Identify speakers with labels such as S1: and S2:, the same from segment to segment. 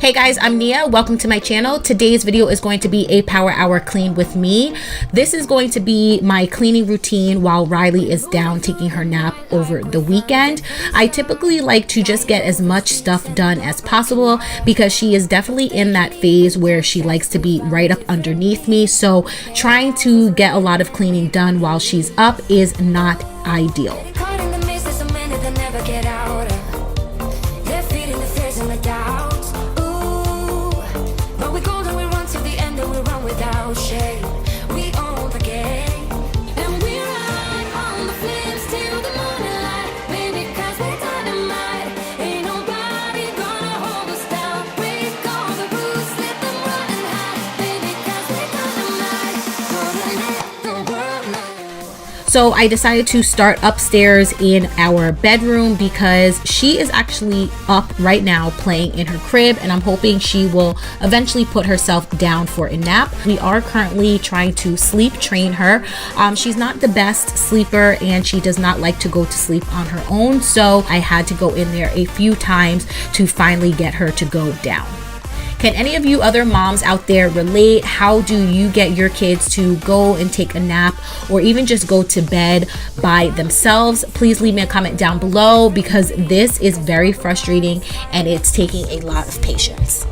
S1: Hey guys, I'm Nia. Welcome to my channel. Today's video is going to be a power hour clean with me. This is going to be my cleaning routine while Riley is down taking her nap over the weekend. I typically like to just get as much stuff done as possible because she is definitely in that phase where she likes to be right up underneath me. So trying to get a lot of cleaning done while she's up is not ideal. So I decided to start upstairs in our bedroom because she is actually up right now playing in her crib, and I'm hoping she will eventually put herself down for a nap. We are currently trying to sleep train her. She's not the best sleeper and she does not like to go to sleep on her own, so I had to go in there a few times to finally get her to go down. Can any of you other moms out there relate? How do you get your kids to go and take a nap or even just go to bed by themselves? Please leave me a comment down below because this is very frustrating and it's taking a lot of patience.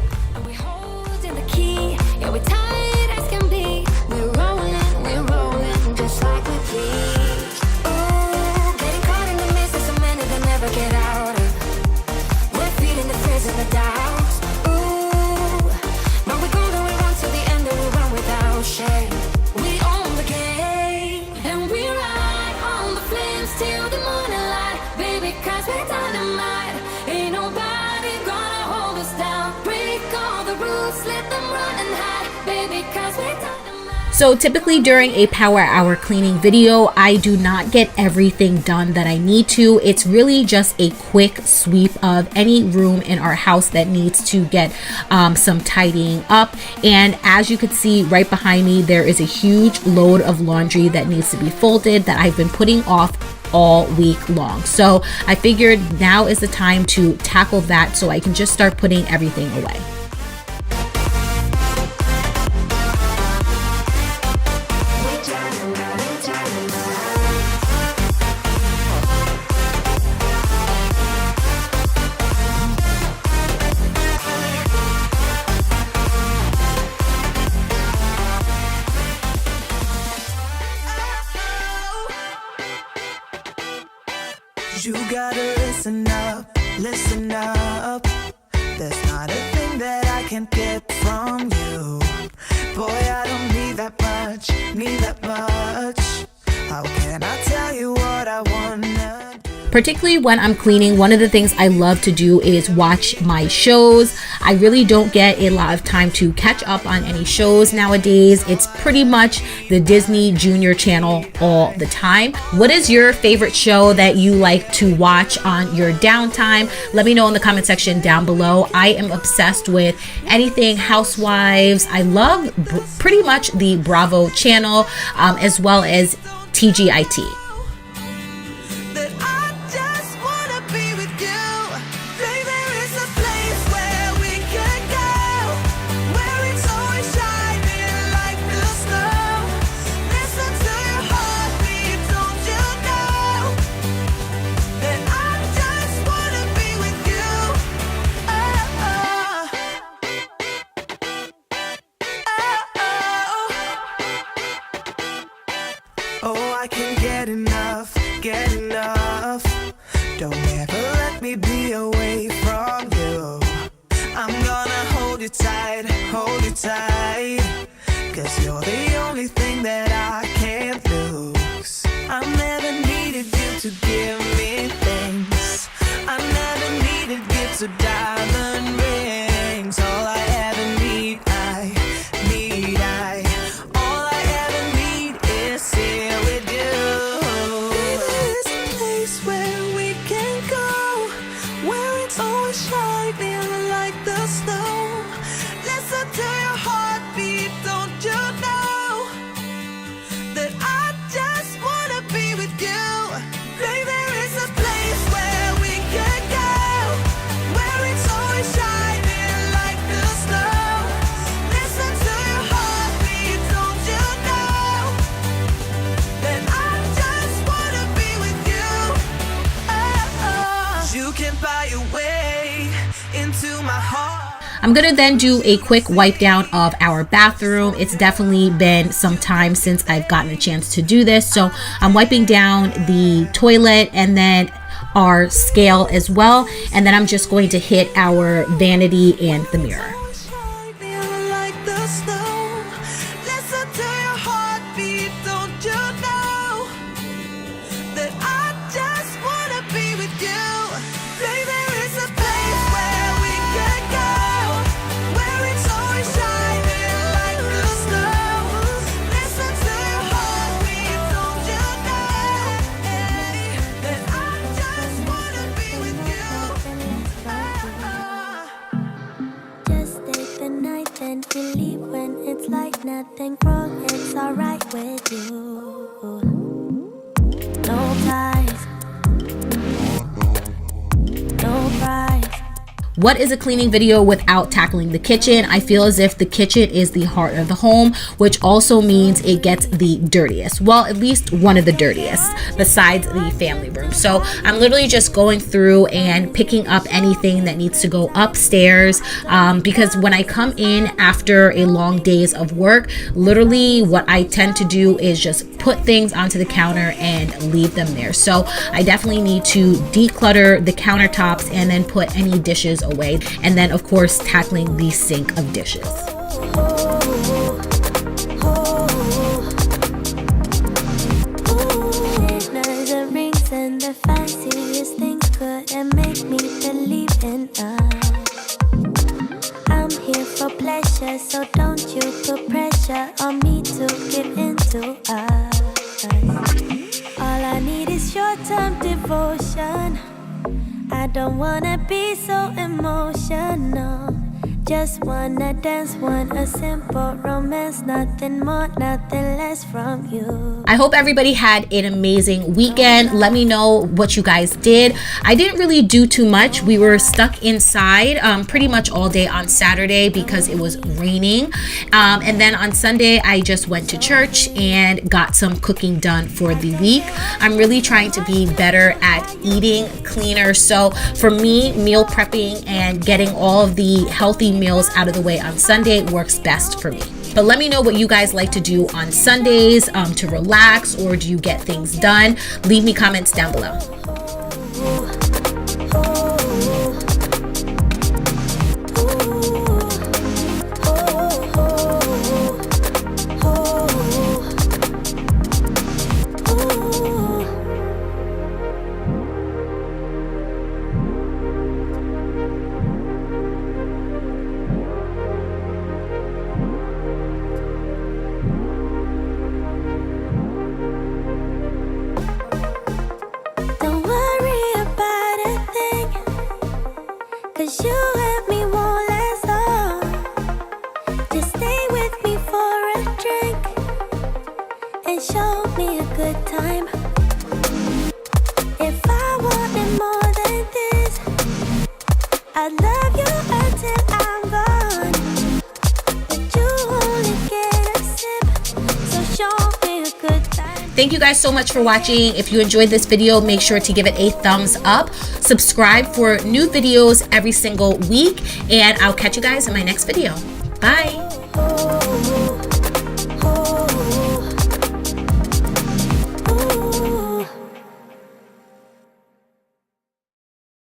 S1: So typically during a power hour cleaning video, I do not get everything done that I need to. It's really just a quick sweep of any room in our house that needs to get some tidying up. And as you can see right behind me, there is a huge load of laundry that needs to be folded that I've been putting off all week long. So I figured now is the time to tackle that so I can just start putting everything away.
S2: You gotta listen up, listen up. There's not a thing that I can't get from you. Boy, I don't need that much, need that much. How can I tell you what I wanna do?
S1: Particularly when I'm cleaning, one of the things I love to do is watch my shows. I really don't get a lot of time to catch up on any shows nowadays. It's pretty much the Disney Junior channel all the time. What is your favorite show that you like to watch on your downtime? Let me know in the comment section down below. I am obsessed with anything Housewives. I love pretty much the Bravo channel, as well as TGIT.
S2: Oh, I can't get enough, get enough. Don't ever let me be away from you. I'm gonna hold you tight, 'cause you're the only thing that I can't lose. I never needed you to give me things. I never needed gifts or diamond rings. All I ever need, all I ever need is here with you. There's a place where we can go, where it's always shining like the snow. Listen to your heartbeat, don't you know that I just wanna be with you. heart.
S1: I'm gonna then do a quick wipe down of our bathroom. It's definitely been some time since I've gotten a chance to do this. So I'm wiping down the toilet and then our scale as well. And then I'm just going to hit our vanity and the mirror.
S3: Nothing wrong, it's alright with you. No ties, no price.
S1: What is a cleaning video without tackling the kitchen? I feel as if the kitchen is the heart of the home, which also means it gets the dirtiest. Well, at least one of the dirtiest, besides the family room. So I'm literally just going through and picking up anything that needs to go upstairs, because when I come in after a long days of work, literally what I tend to do is just put things onto the counter and leave them there. So I definitely need to declutter the countertops and then put any dishes away, and then of course tackling the sink of dishes.
S3: Rings and the fanciest things couldn't make me believe in us. I'm here for pleasure, so don't you put pressure on me to give into us. All I need is short-term devotion. I don't wanna be so emotional. Just wanna dance, want a simple romance. Nothing more, nothing less from you.
S1: I hope everybody had an amazing weekend. Let me know what you guys did. I didn't really do too much. We were stuck inside pretty much all day on Saturday because it was raining. And then on Sunday, I just went to church and got some cooking done for the week. I'm really trying to be better at eating cleaner. So for me, meal prepping and getting all of the healthy meals out of the way on Sunday works best for me. But let me know what you guys like to do on Sundays to relax, or do you get things done? Leave me comments down below.
S3: Cause you and me won't last long. Just stay with me for a drink and show me a good time. If I wanted more than this, I'd love you until I'm gone. But you only get a sip, so show me a good time.
S1: Thank you guys so much for watching. If you enjoyed this video, make sure to give it a thumbs up. Subscribe for new videos every single week, and I'll catch you guys in my next video. Bye.